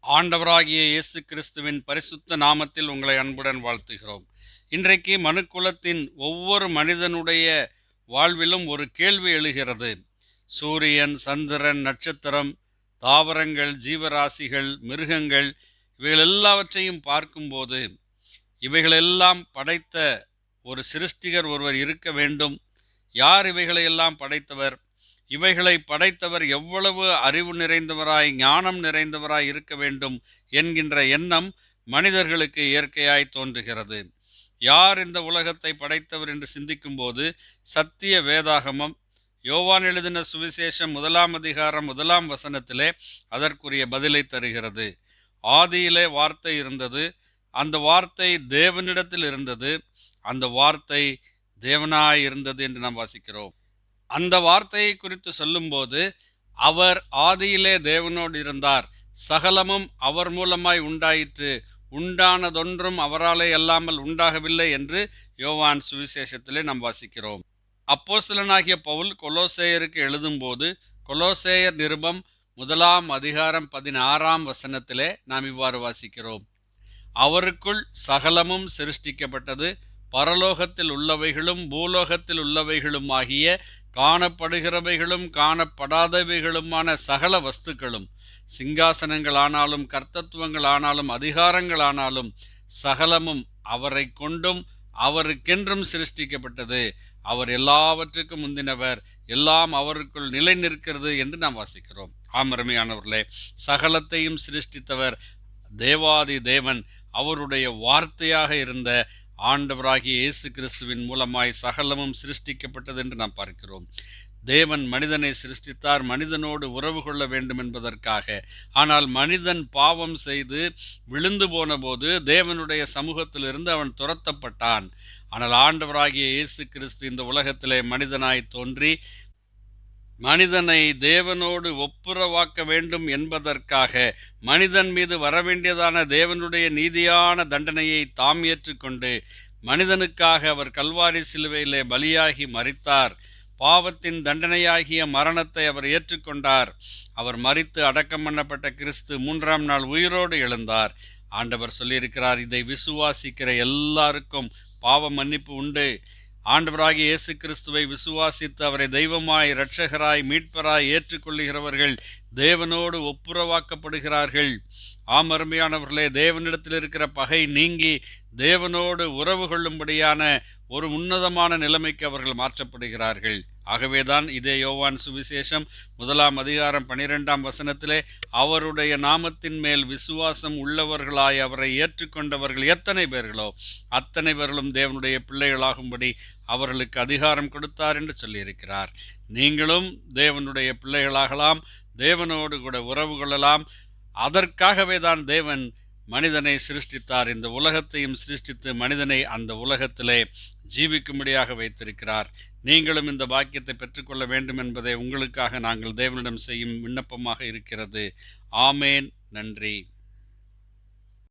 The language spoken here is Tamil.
ஆண்டவராகிய இயேசு கிறிஸ்துவின் பரிசுத்த நாமத்தில் உங்களை அன்புடன் வாழ்த்துகிறோம். இன்றைக்கு மனுக்குலத்தின் ஒவ்வொரு மனிதனுடைய வாழ்விலும் ஒரு கேள்வி எழுகிறது. சூரியன், சந்திரன், நட்சத்திரம், தாவரங்கள், ஜீவராசிகள், மிருகங்கள் இவைகள் எல்லாவற்றையும் பார்க்கும்போது இவைகளெல்லாம் படைத்த ஒரு சிருஷ்டிகர் ஒருவர் இருக்க வேண்டும். யார் இவைகளையெல்லாம் படைத்தவர்? இவைகளை படைத்தவர் எவ்வளவு அறிவு நிறைந்தவராய், ஞானம் நிறைந்தவராய் இருக்க வேண்டும் என்கின்ற எண்ணம் மனிதர்களுக்கு இயற்கையாய் தோன்றுகிறது. யார் இந்த உலகத்தை படைத்தவர் என்று சிந்திக்கும் போது சத்திய வேதாகமம் யோவான் எழுதின சுவிசேஷம் 1 அதிகாரம் 1 வசனத்திலே அதற்குரிய பதிலை தருகிறது. ஆதியிலே வார்த்தை இருந்தது, அந்த வார்த்தை தேவனிடத்தில் இருந்தது, அந்த வார்த்தை தேவனாய் இருந்தது என்று நாம் வாசிக்கிறோம். அந்த வார்த்தையை குறித்து சொல்லும்போது அவர் ஆதியிலே தேவனோடு இருந்தார், சகலமும் அவர் மூலமாய் உண்டாயிற்று, உண்டானதொன்றும் அவராலே அல்லாமல் உண்டாகவில்லை என்று யோவான் சுவிசேஷத்திலே நாம் வாசிக்கிறோம். அப்போஸ்தலனாகிய பவுல் கொலோசேயருக்கு எழுதும்போது கொலோசேயர் நிருபம் 1 அதிகாரம் 16 வசனத்திலே நாம் இவ்வாறு வாசிக்கிறோம். அவருக்குள் சகலமும் சிருஷ்டிக்கப்பட்டது, பரலோகத்தில் உள்ளவைகளும் பூலோகத்தில் உள்ளவைகளும் ஆகிய காணப்படுகிறவைகளும் காணப்படாதவைகளுமான சகல வஸ்துக்களும், சிங்காசனங்களானாலும் கர்த்தத்துவங்களானாலும் அதிகாரங்களானாலும் சகலமும் அவரை கொண்டும் அவருக்கென்றும் சிருஷ்டிக்கப்பட்டது. அவர் எல்லாவற்றுக்கும் முந்தினவர், எல்லாம் அவருக்குள் நிலை நிற்கிறது என்று நாம் வாசிக்கிறோம். அருமையானவர்களே, சகலத்தையும் சிருஷ்டித்தவர் தேவாதி தேவன். அவருடைய வார்த்தையாக இருந்த ஆண்டவராகிய இயேசு கிறிஸ்துவின் மூலமாய் சகலமும் சிருஷ்டிக்கப்பட்டது என்று நாம் பார்க்கிறோம். தேவன் மனிதனை சிருஷ்டித்தார் மனிதனோடு உறவு கொள்ள வேண்டும் என்பதற்காக. ஆனால் மனிதன் பாவம் செய்து விழுந்து போன போது தேவனுடைய சமூகத்திலிருந்து அவன் துரத்தப்பட்டான். ஆனால் ஆண்டவராகிய இயேசு கிறிஸ்து இந்த உலகத்திலே மனிதனாய் தோன்றி மனிதனை தேவனோடு ஒப்புரவாக்க வேண்டும் என்பதற்காக மனிதன் மீது வரவேண்டியதான தேவனுடைய நீதியான தண்டனையை தாம் ஏற்றுக்கொண்டு மனிதனுக்காக அவர் கல்வாரி சிலுவையிலே பலியாகி மரித்தார். பாவத்தின் தண்டனையாகிய மரணத்தை அவர் ஏற்றுக்கொண்டார். அவர் மரித்து அடக்கம் பண்ணப்பட்ட கிறிஸ்து 3ஆம் நாள் உயிரோடு எழுந்தார். ஆண்டவர் சொல்லியிருக்கிறார், இதை விசுவாசிக்கிற எல்லாருக்கும் பாவ மன்னிப்பு உண்டு. ஆண்டவராகிய இயேசு கிறிஸ்துவை விசுவாசித்து அவரை தெய்வமாய், இரட்சகராய், மீட்பராய் ஏற்றுக்கொள்ளுகிறவர்கள் தேவனோடு ஒப்புரவாக்கப்படுகிறார்கள். அருமையானவர்களே, தேவனிடத்தில் இருக்கிற பகை நீங்கி தேவனோடு உறவு கொள்ளும்படியான ஒரு உன்னதமான நிலைமைக்கு அவர்கள் மாற்றப்படுகிறார்கள். ஆகவேதான் இதே யோவான் சுவிசேஷம் 1 அதிகாரம் 12 வசனத்திலே அவருடைய நாமத்தின் மேல் விசுவாசம் உள்ளவர்களாய் அவரை ஏற்றுக்கொண்டவர்கள் எத்தனை பேர்களோ அத்தனை பேர்களும் தேவனுடைய பிள்ளைகளாகும்படி அவர்களுக்கு அதிகாரம் கொடுத்தார் என்று சொல்லியிருக்கிறார். நீங்களும் தேவனுடைய பிள்ளைகளாகலாம், தேவனோடு கூட உறவு கொள்ளலாம். அதற்காகவே தான் தேவன் மனிதனை சிருஷ்டித்தார். இந்த உலகத்தையும் சிருஷ்டித்து மனிதனை அந்த உலகத்திலே ஜீவிக்கும்படியாக வைத்திருக்கிறார். நீங்களும் இந்த பாக்கியத்தை பெற்றுக்கொள்ள வேண்டும் என்பதை உங்களுக்காக நாங்கள் தேவனிடம் செய்யும் விண்ணப்பமாக இருக்கிறது. ஆமேன். நன்றி.